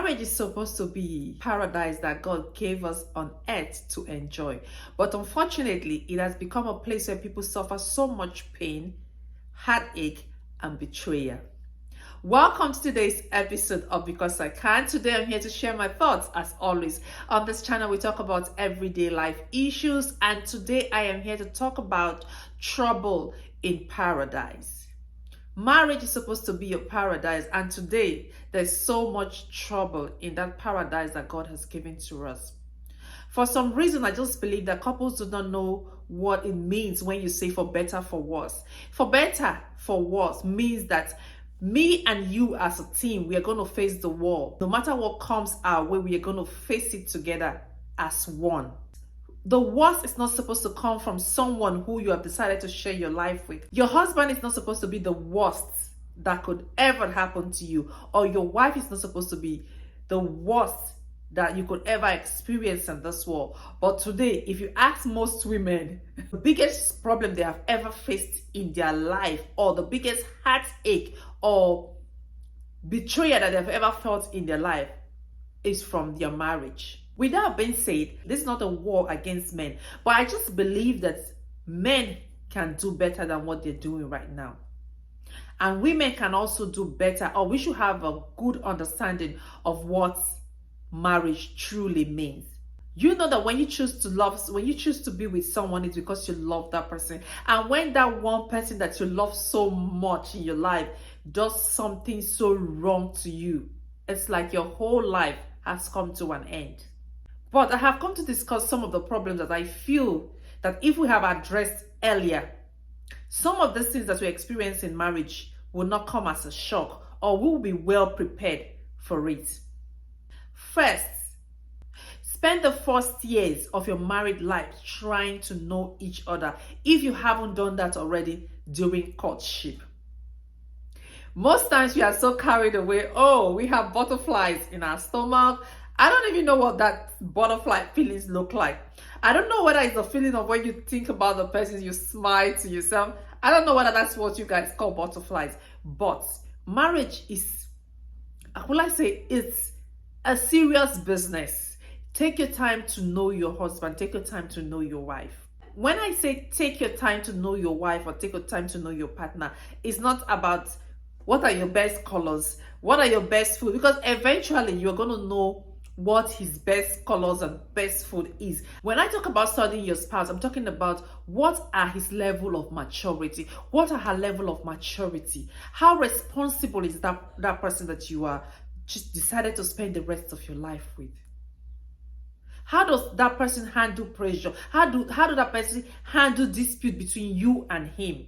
Marriage is supposed to be paradise that God gave us on earth to enjoy. But unfortunately, it has become a place where people suffer so much pain, heartache, and betrayal. Welcome to today's episode of Because I Can. Today I'm here to share my thoughts. As always, on this channel we talk about everyday life issues, and today I am here to talk about trouble in paradise. Marriage is supposed to be your paradise, and today there's so much trouble in that paradise that God has given to us. For some reason, I just believe that couples do not know what it means when you say for better, for worse. For better, for worse means that me and you as a team, we are going to face the wall. No matter what comes our way, we are going to face it together as one. The worst is not supposed to come from someone who you have decided to share your life with. Your husband is not supposed to be the worst that could ever happen to you, or your wife is not supposed to be the worst that you could ever experience in this world. But today, if you ask most women, the biggest problem they have ever faced in their life, or the biggest heartache or betrayal that they've ever felt in their life, is from their marriage. With that being said, this is not a war against men, but I just believe that men can do better than what they're doing right now. And women can also do better, or we should have a good understanding of what marriage truly means. You know that when you choose to love, when you choose to be with someone, it's because you love that person. And when that one person that you love so much in your life does something so wrong to you, it's like your whole life has come to an end. But I have come to discuss some of the problems that I feel that if we have addressed earlier, some of the things that we experience in marriage will not come as a shock, or we will be well prepared for it. First, spend the first years of your married life trying to know each other, if you haven't done that already during courtship. Most times we are so carried away, oh, we have butterflies in our stomach. I don't even know what that butterfly feelings look like. I don't know whether it's a feeling of when you think about the person, you smile to yourself. I don't know whether that's what you guys call butterflies. But marriage is, it's a serious business. Take your time to know your husband. Take your time to know your wife. When I say take your time to know your wife or take your time to know your partner, it's not about what are your best colors, what are your best food, because eventually you're going to know what his best colors and best food is. When I talk about studying your spouse, I'm talking about what are his level of maturity, what are her level of maturity, how responsible is that person that you are just decided to spend the rest of your life with. How does that person handle pressure? How do that person handle dispute between you and him?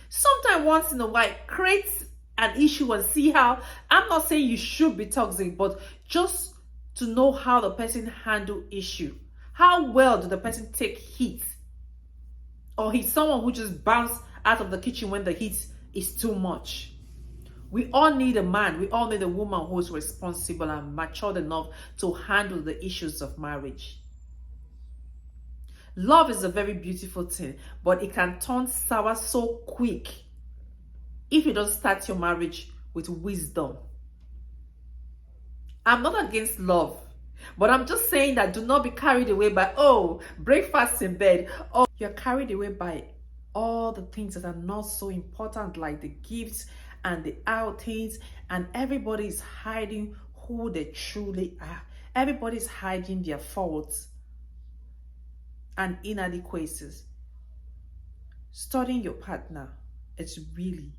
Sometimes once in a while, create an issue and see how, I'm not saying you should be toxic, but just to know how the person handle issue. How well do the person take heat? Or he's someone who just bounce out of the kitchen when the heat is too much. We all need a man, we all need a woman who is responsible and matured enough to handle the issues of marriage. Love is a very beautiful thing, but it can turn sour so quick if you don't start your marriage with wisdom. I'm not against love, but I'm just saying that do not be carried away by, oh, breakfast in bed. Oh, you're carried away by all the things that are not so important, like the gifts and the outings, and everybody's hiding who they truly are. Everybody's hiding their faults and inadequacies. Studying your partner, it's really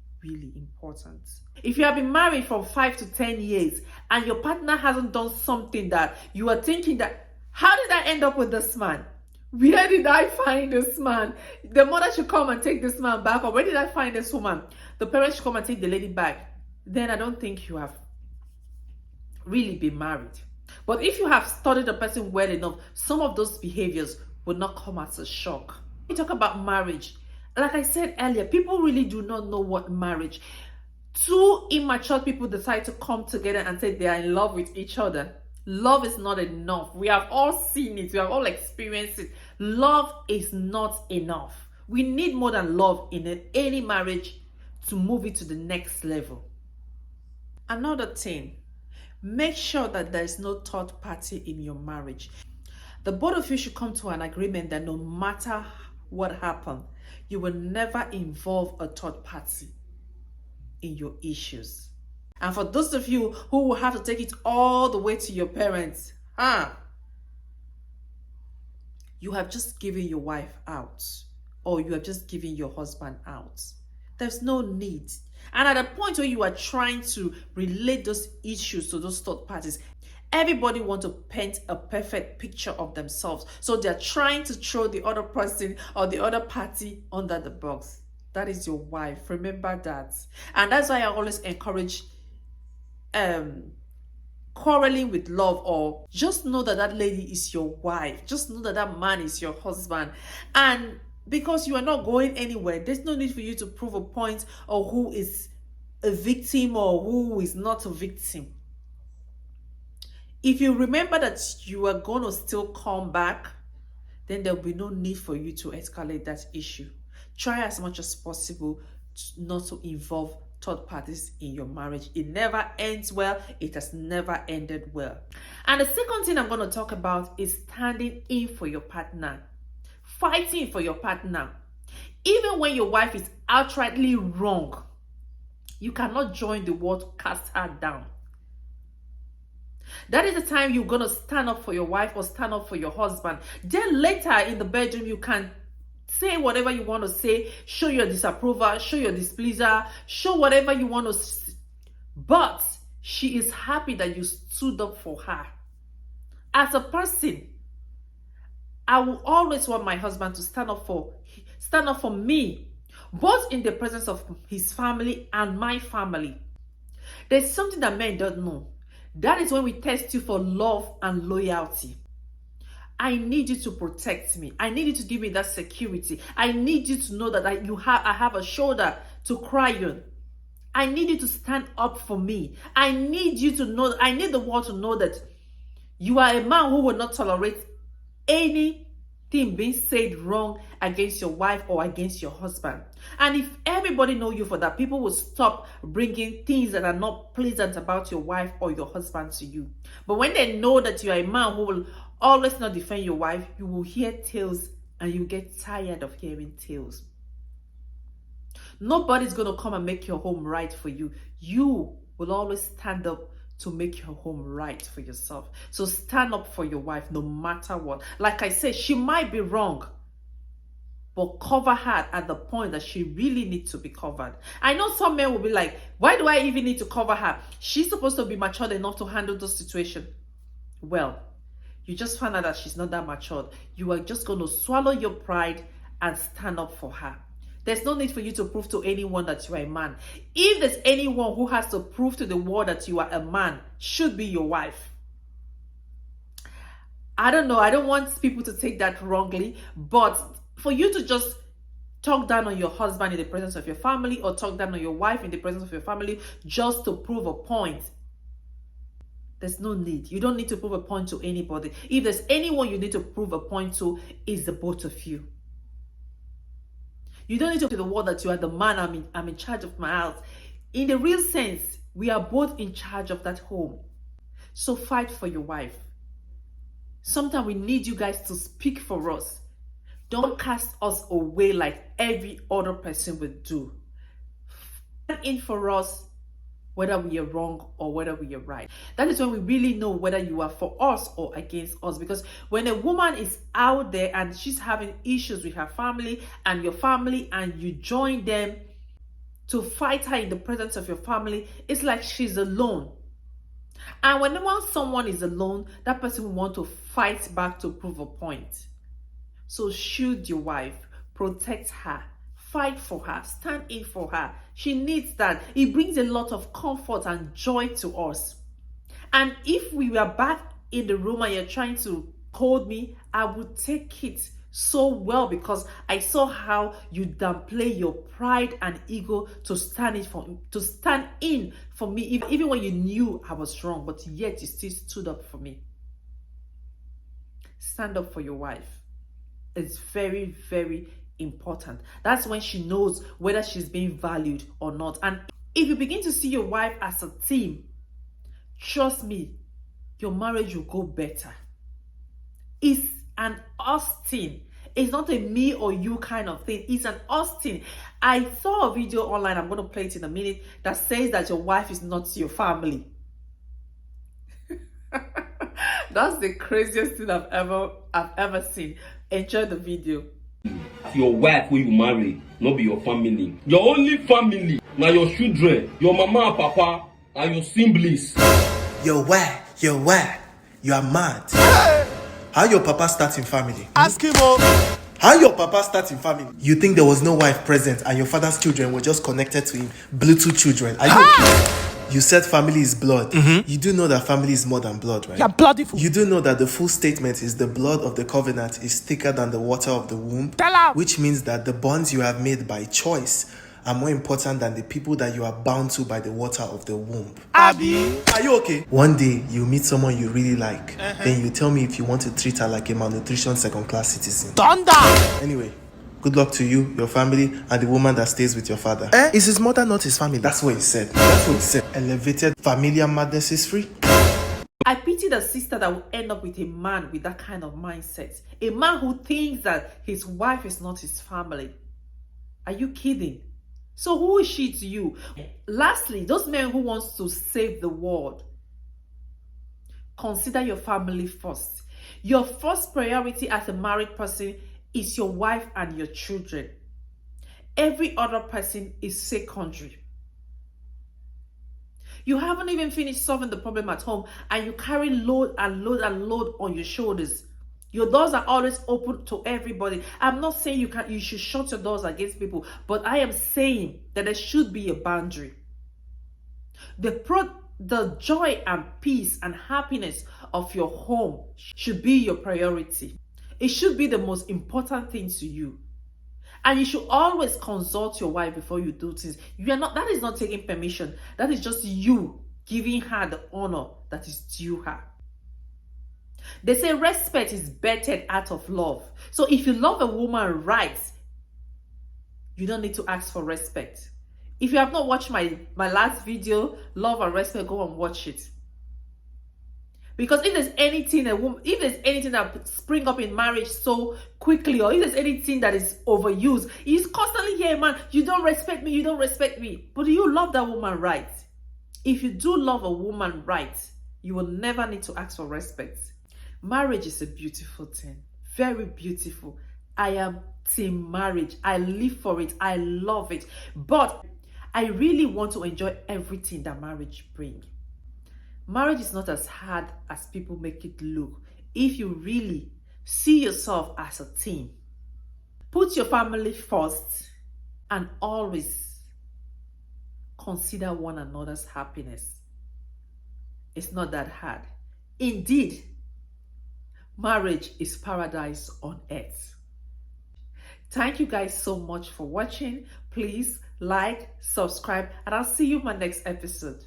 important. If you have been married for 5 to 10 years and your partner hasn't done something that you are thinking that, how did I end up with this man? Where did I find this man? The mother should come and take this man back, or where did I find this woman? The parents should come and take the lady back. Then I don't think you have really been married. But if you have studied the person well enough, some of those behaviors will not come as a shock. We talk about marriage. Like I said earlier, people really do not know what marriage. Two immature people decide to come together and say they are in love with each other. Love is not enough. We have all seen it. We have all experienced it. Love is not enough. We need more than love in any marriage to move it to the next level. Another thing, Make sure that there is no third party in your marriage. The both of you should come to an agreement that no matter what happened, you will never involve a third party in your issues. And for those of you who will have to take it all the way to your parents, you have just given your wife out, or you have just given your husband out. There's no need. And at a point where you are trying to relate those issues to those third parties, everybody wants to paint a perfect picture of themselves. So they're trying to throw the other person or the other party under the box. That is your wife. Remember that. And that's why I always encourage quarreling with love, or just know that that lady is your wife. Just know that that man is your husband. And because you are not going anywhere, there's no need for you to prove a point or who is a victim or who is not a victim. If you remember that you are going to still come back, then there'll be no need for you to escalate that issue. Try as much as possible not to involve third parties in your marriage. It never ends well. It has never ended well. And the second thing I'm going to talk about is standing in for your partner. Fighting for your partner. Even when your wife is outrightly wrong, you cannot join the world to cast her down. That is the time you're going to stand up for your wife or stand up for your husband. Then later in the bedroom, you can say whatever you want to say, show your disapproval, show your displeasure, show whatever you want to. But she is happy that you stood up for her. As a person, I will always want my husband to stand up for me, both in the presence of his family and my family. There's something that men don't know. That is when we test you for love and loyalty. I need you to protect me. I need you to give me that security. I need you to know that I have a shoulder to cry on. I need you to stand up for me. I need you to know, I need the world to know that you are a man who will not tolerate anything being said wrong against your wife or against your husband. And if everybody know you for that, people will stop bringing things that are not pleasant about your wife or your husband to you. But when they know that you are a man who will always not defend your wife, you will hear tales and you get tired of hearing tales. Nobody's going to come and make your home right for you. You will always stand up to make your home right for yourself. So stand up for your wife no matter what. Like I said, she might be wrong, but cover her at the point that she really needs to be covered. I know some men will be like, why do I even need to cover her? She's supposed to be matured enough to handle those situations. Well, you just found out that she's not that matured. You are just going to swallow your pride and stand up for her. There's no need for you to prove to anyone that you are a man. If there's anyone who has to prove to the world that you are a man, should be your wife. I don't know. I don't want people to take that wrongly, but for you to just talk down on your husband in the presence of your family or talk down on your wife in the presence of your family just to prove a point, there's no need. You don't need to prove a point to anybody. If there's anyone you need to prove a point to, is the both of you. You don't need to tell the world that you are the man, I'm in charge of my house. In the real sense, we are both in charge of that home. So fight for your wife. Sometimes we need you guys to speak for us. Don't cast us away like every other person would do. Stand in for us, whether we are wrong or whether we are right. That is when we really know whether you are for us or against us. Because when a woman is out there and she's having issues with her family and your family, and you join them to fight her in the presence of your family, it's like she's alone. And whenever someone is alone, that person will want to fight back to prove a point. So shield your wife, protect her, fight for her, stand in for her. She needs that. It brings a lot of comfort and joy to us. And if we were back in the room and you're trying to hold me, I would take it so well, because I saw how you downplay your pride and ego to stand in for me, even when you knew I was wrong, but yet you still stood up for me. Stand up for your wife. It's very, very important. That's when she knows whether she's being valued or not. And if you begin to see your wife as a team, trust me, your marriage will go better. It's an us thing. It's not a me or you kind of thing. It's an us thing. I saw a video online, I'm going to play it in a minute, that says that your wife is not your family. That's the craziest thing I've ever seen. Enjoy the video. Your wife who you marry, not be your family. Your only family, now your children, your mama and papa, and your siblings. You're wife, you are mad. How your papa starts in family? Ask him. How your papa starts in family? You think there was no wife present and your father's children were just connected to him? Bluetooth children. Are you? You said family is blood. You do know that family is more than blood, right? You're bloody fool. You do know that the full statement is the blood of the covenant is thicker than the water of the womb. Tell her. Which means that the bonds you have made by choice are more important than the people that you are bound to by the water of the womb. Abby. Are you okay? One day you meet someone you really like, then you tell me if you want to treat her like a malnutrition second-class citizen. Thunder. Anyway, good luck to you, your family, and the woman that stays with your father. Is his mother not his family? That's what he said. Elevated familiar madness is free. I pity the sister that will end up with a man with that kind of mindset. A man who thinks that his wife is not his family. Are you kidding? So who is she to you? Lastly, those men who wants to save the world, consider your family first. Your first priority as a married person is your wife and your children. Every other person is secondary. You haven't even finished solving the problem at home and you carry load and load and load on your shoulders. Your doors are always open to everybody. I'm not saying you should shut your doors against people, but I am saying that there should be a boundary. The joy and peace and happiness of your home should be your priority. It should be the most important thing to you. And you should always consult your wife before you do things. That is not taking permission. That is just you giving her the honor that is due her. They say respect is bettered out of love. So if you love a woman right, you don't need to ask for respect. If you have not watched my last video, Love and Respect, go and watch it. Because if there's anything that spring up in marriage so quickly, or if there's anything that is overused, you constantly hear, man, you don't respect me, you don't respect me. But do you love that woman right? If you do love a woman right, you will never need to ask for respect. Marriage is a beautiful thing, very beautiful. I am team marriage. I live for it. I love it. But I really want to enjoy everything that marriage brings. Marriage is not as hard as people make it look. If you really see yourself as a team, put your family first and always consider one another's happiness. It's not that hard. Indeed, marriage is paradise on earth. Thank you guys so much for watching. Please like, subscribe, and I'll see you in my next episode.